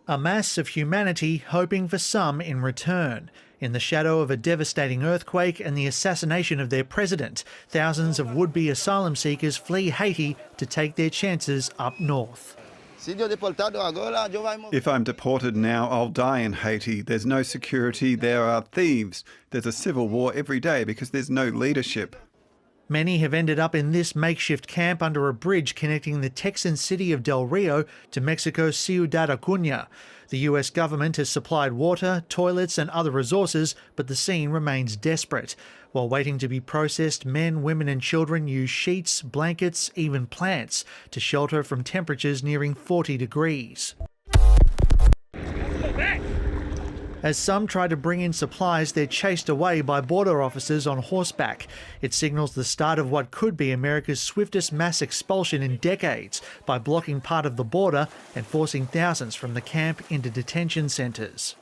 A mass of humanity hoping for some in return. In the shadow of a devastating earthquake and the assassination of their president, thousands of would-be asylum seekers flee Haiti to take their chances up north. If I'm deported now, I'll die in Haiti. There's no security, there are thieves. There's a civil war every day because there's no leadership. Many have ended up in this makeshift camp under a bridge connecting the Texan city of Del Rio to Mexico's Ciudad Acuña. The US government has supplied water, toilets and other resources, but the scene remains desperate. While waiting to be processed, men, women and children use sheets, blankets, even plants to shelter from temperatures nearing 40 degrees. As some try to bring in supplies, they're chased away by border officers on horseback. It signals the start of what could be America's swiftest mass expulsion in decades by blocking part of the border and forcing thousands from the camp into detention centres.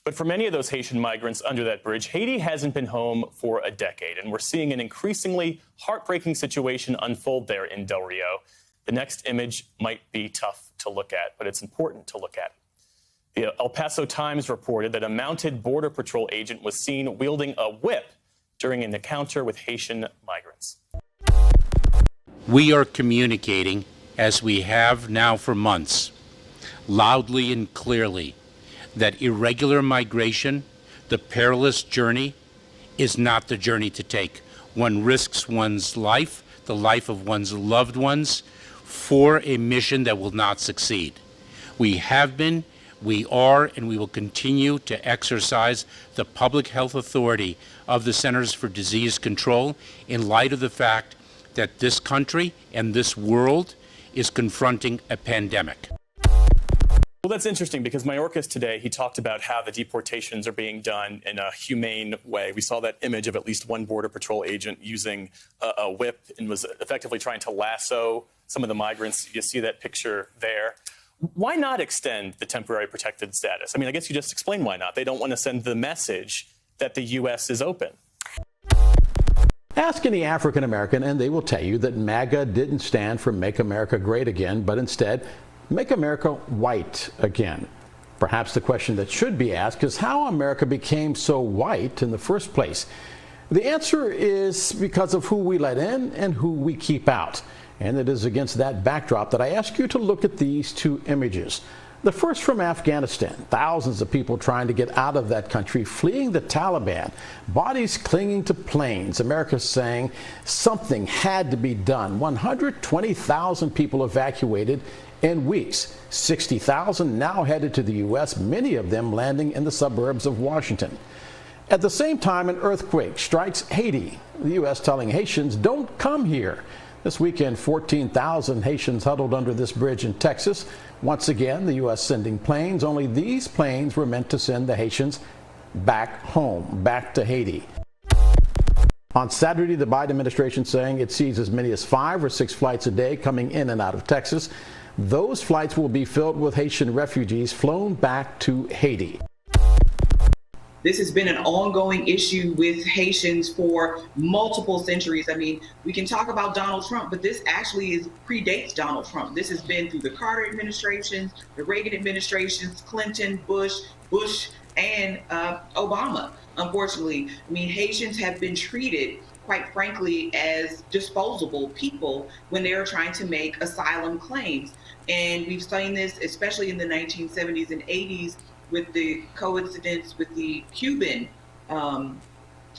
But for many of those Haitian migrants under that bridge, Haiti hasn't been home for a decade, and we're seeing an increasingly heartbreaking situation unfold there in Del Rio. The next image might be tough to look at, but it's important to look at. The El Paso Times reported that a mounted Border Patrol agent was seen wielding a whip during an encounter with Haitian migrants. We are communicating, as we have now for months, loudly and clearly, that irregular migration, the perilous journey, is not the journey to take. One risks one's life, the life of one's loved ones, for a mission that will not succeed. We have been, we are, and we will continue to exercise the public health authority of the Centers for Disease Control in light of the fact that this country and this world is confronting a pandemic. Well, that's interesting because Mayorkas today, he talked about how the deportations are being done in a humane way. We saw that image of at least one Border Patrol agent using a whip and was effectively trying to lasso some of the migrants. You see that picture there. Why not extend the temporary protected status? I mean, I guess you just explained why not. They don't want to send the message that the U.S. is open. Ask any African American and they will tell you that MAGA didn't stand for Make America Great Again, but instead Make America White Again. Perhaps the question that should be asked is how America became so white in the first place. The answer is because of who we let in and who we keep out. And it is against that backdrop that I ask you to look at these two images. The first from Afghanistan, thousands of people trying to get out of that country, fleeing the Taliban, bodies clinging to planes. America saying something had to be done. 120,000 people evacuated in weeks. 60,000 now headed to the U.S., many of them landing in the suburbs of Washington. At the same time, an earthquake strikes Haiti. The U.S. telling Haitians, don't come here. This weekend, 14,000 Haitians huddled under this bridge in Texas. Once again, the U.S. sending planes, only these planes were meant to send the Haitians back home, back to Haiti. On Saturday, the Biden administration saying it sees as many as 5 or 6 flights a day coming in and out of Texas. Those flights will be filled with Haitian refugees flown back to Haiti. This has been an ongoing issue with Haitians for multiple centuries. I mean, we can talk about Donald Trump, but this actually predates Donald Trump. This has been through the Carter administrations, the Reagan administrations, Clinton, Bush, and Obama. Unfortunately, I mean, Haitians have been treated, quite frankly, as disposable people when they are trying to make asylum claims. And we've seen this, especially in the 1970s and 80s, with the coincidence with the Cuban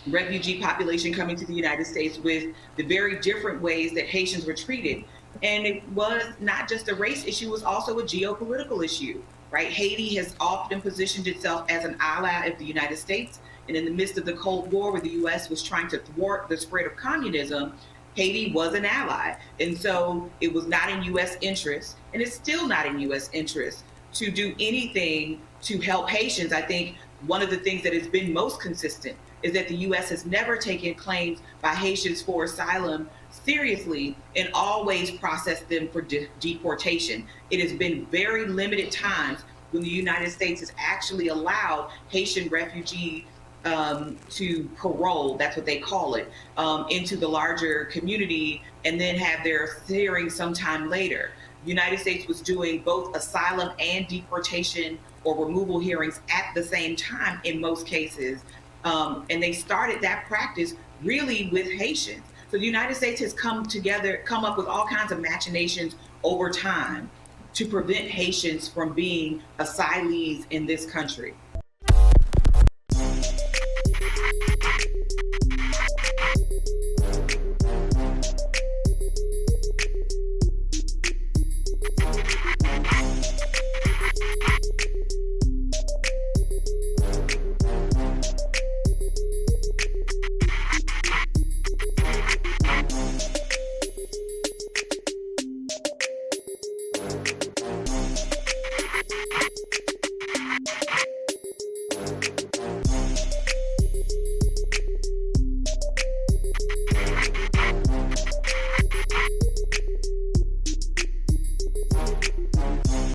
refugee population coming to the United States, with the very different ways that Haitians were treated. And it was not just a race issue, it was also a geopolitical issue, right? Haiti has often positioned itself as an ally of the United States. And in the midst of the Cold War, where the U.S. was trying to thwart the spread of communism, Haiti was an ally. And so it was not in U.S. interest, and it's still not in U.S. interest, to do anything to help Haitians. I think one of the things that has been most consistent is that the U.S. has never taken claims by Haitians for asylum seriously and always processed them for deportation. It has been very limited times when the United States has actually allowed Haitian refugees to parole, that's what they call it, into the larger community and then have their hearing sometime later. the United States was doing both asylum and deportation or removal hearings at the same time in most cases. And they started that practice really with Haitians. So the United States has come up with all kinds of machinations over time to prevent Haitians from being asylees in this country.